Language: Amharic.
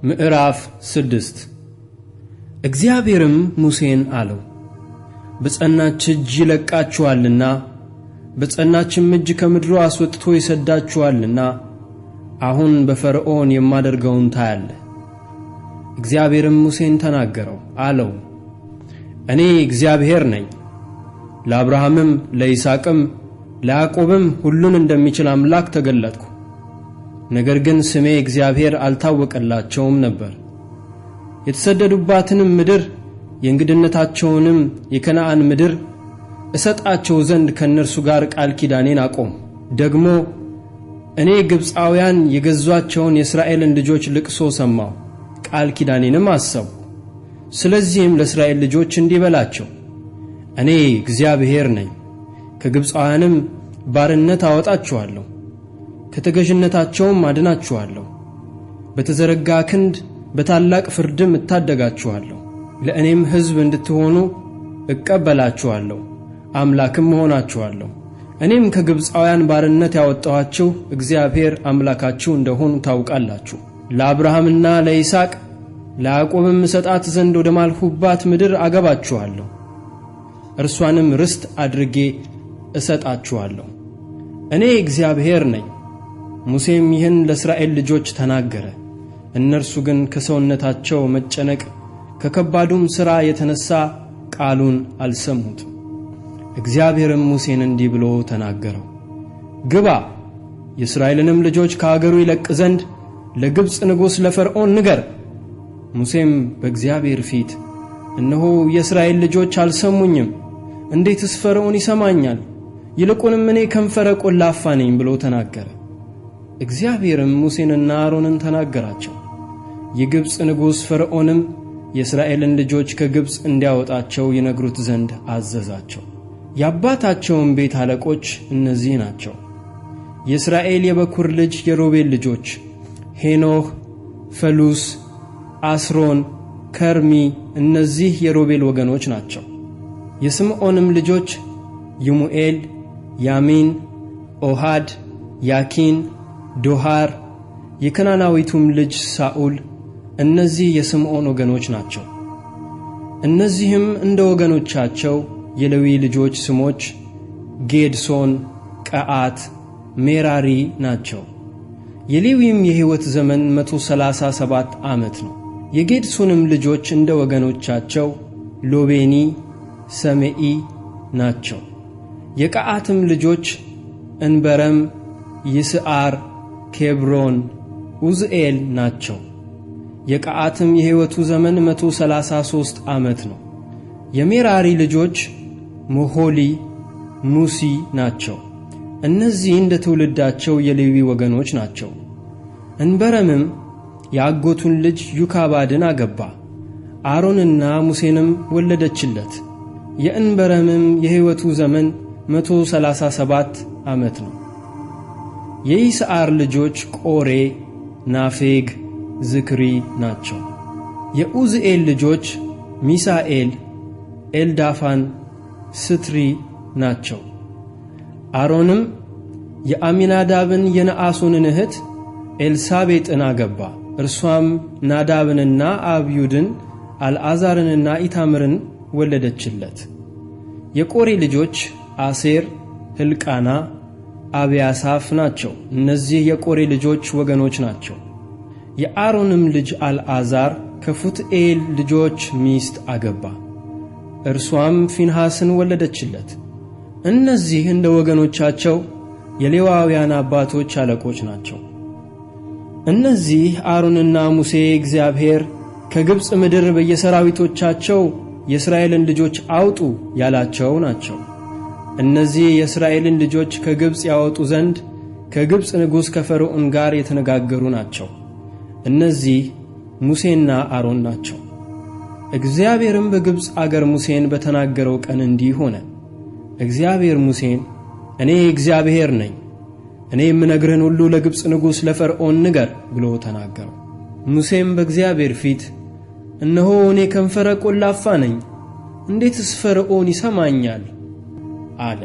ምዕራፍ 6 እግዚአብሔርም ሙሴን አለው፣ በጸናች እጅ ይለቃችኋልና በጸናችም እጅ ከምድሩ አስወጥቶ ይሰዳችኋልና አሁን በፈርዖን የማደርገውን ታያለህ። እግዚአብሔርም ሙሴን ተናገረው አለው፣ እኔ እግዚአብሔር ነኝ። ለአብርሃምም ለይስሐቅም ለያዕቆብም ሁሉን እንደሚችል አምላክ ተገለጥኩ። ነገር ግን ስሜ እግዚአብሔር አልታወቀላቸውም ነበር። የተሰደዱባትንም ምድር የእንግድነታቸውንም የከነዓን ምድር እሰጣቸው ዘንድ ከእነርሱ ጋር ቃል ኪዳኔን አቆም። ደግሞ እኔ ግብፃውያን የገዟቸውን የእስራኤልን ልጆች ልቅሶ ሰማሁ፣ ቃል ኪዳኔንም አሰቡ። ስለዚህም ለእስራኤል ልጆች እንዲህ በላቸው፣ እኔ እግዚአብሔር ነኝ። ከግብፃውያንም ባርነት አወጣችኋለሁ፣ ከተገዥነታቸውም አድናችኋለሁ። በተዘረጋ ክንድ በታላቅ ፍርድም እታደጋችኋለሁ። ለእኔም ሕዝብ እንድትሆኑ እቀበላችኋለሁ፣ አምላክም እሆናችኋለሁ። እኔም ከግብፃውያን ባርነት ያወጣኋችሁ እግዚአብሔር አምላካችሁ እንደሆኑ ታውቃላችሁ። ለአብርሃምና ለይስሐቅ ለያዕቆብም እሰጣት ዘንድ ወደ ማልሁባት ምድር አገባችኋለሁ፣ እርሷንም ርስት አድርጌ እሰጣችኋለሁ። እኔ እግዚአብሔር ነኝ። ሙሴም ይህን ለእስራኤል ልጆች ተናገረ። እነርሱ ግን ከሰውነታቸው መጨነቅ ከከባዱም ሥራ የተነሣ ቃሉን አልሰሙትም። እግዚአብሔርም ሙሴን እንዲህ ብሎ ተናገረው፣ ግባ፣ የእስራኤልንም ልጆች ከአገሩ ይለቅ ዘንድ ለግብፅ ንጉሥ ለፈርዖን ንገር። ሙሴም በእግዚአብሔር ፊት እነሆ የእስራኤል ልጆች አልሰሙኝም፣ እንዴትስ ፈርዖን ይሰማኛል? ይልቁንም እኔ ከንፈረ ቈላፋ ነኝ ብሎ ተናገረ። እግዚአብሔርም ሙሴንና አሮንን ተናገራቸው። የግብፅ ንጉሥ ፈርዖንም የእስራኤልን ልጆች ከግብፅ እንዲያወጣቸው ይነግሩት ዘንድ አዘዛቸው። የአባታቸውም ቤት አለቆች እነዚህ ናቸው። የእስራኤል የበኩር ልጅ የሮቤል ልጆች ሄኖህ፣ ፈሉስ፣ አስሮን፣ ከርሚ እነዚህ የሮቤል ወገኖች ናቸው። የስምዖንም ልጆች ይሙኤል፣ ያሚን፣ ኦሃድ፣ ያኪን፣ ዶሃር የከናናዊቱም ልጅ ሳኡል እነዚህ የስምዖን ወገኖች ናቸው። እነዚህም እንደ ወገኖቻቸው የሌዊ ልጆች ስሞች ጌድሶን፣ ቀዓት፣ ሜራሪ ናቸው። የሌዊም የሕይወት ዘመን 137 ዓመት ነው። የጌድሶንም ልጆች እንደ ወገኖቻቸው ሎቤኒ፣ ሰሜኢ ናቸው። የቀዓትም ልጆች እንበረም፣ ይስዓር፣ ኬብሮን፣ ኡዝኤል ናቸው። የቀዓትም የሕይወቱ ዘመን 133 ዓመት ነው። የሜራሪ ልጆች ሞሖሊ፣ ሙሲ ናቸው። እነዚህ እንደ ትውልዳቸው የሌዊ ወገኖች ናቸው። እንበረምም የአጎቱን ልጅ ዩካባድን አገባ፣ አሮንና ሙሴንም ወለደችለት። የእንበረምም የሕይወቱ ዘመን 137 ዓመት ነው። የይስዓር ልጆች ቆሬ፣ ናፌግ፣ ዝክሪ ናቸው። የኡዝኤል ልጆች ሚሳኤል፣ ኤልዳፋን፣ ስትሪ ናቸው። አሮንም የአሚናዳብን የነአሶንን እህት ኤልሳቤጥን አገባ። እርሷም ናዳብንና አብዩድን አልዓዛርንና ኢታምርን ወለደችለት። የቆሬ ልጆች አሴር፣ ሕልቃና፣ አብያሳፍ ናቸው። እነዚህ የቆሬ ልጆች ወገኖች ናቸው። የአሮንም ልጅ አልዓዛር ከፉትኤል ልጆች ሚስት አገባ፣ እርሷም ፊንሐስን ወለደችለት። እነዚህ እንደ ወገኖቻቸው የሌዋውያን አባቶች አለቆች ናቸው። እነዚህ አሮንና ሙሴ እግዚአብሔር ከግብፅ ምድር በየሰራዊቶቻቸው የእስራኤልን ልጆች አውጡ ያላቸው ናቸው። እነዚህ የእስራኤልን ልጆች ከግብፅ ያወጡ ዘንድ ከግብፅ ንጉሥ ከፈርዖን ጋር የተነጋገሩ ናቸው። እነዚህ ሙሴና አሮን ናቸው። እግዚአብሔርም በግብፅ አገር ሙሴን በተናገረው ቀን እንዲህ ሆነ። እግዚአብሔር ሙሴን እኔ እግዚአብሔር ነኝ፣ እኔ የምነግርህን ሁሉ ለግብፅ ንጉሥ ለፈርዖን ንገር ብሎ ተናገረው። ሙሴም በእግዚአብሔር ፊት እነሆ እኔ ከንፈረ ቈላፋ ነኝ፣ እንዴትስ ፈርዖን ይሰማኛል አለ።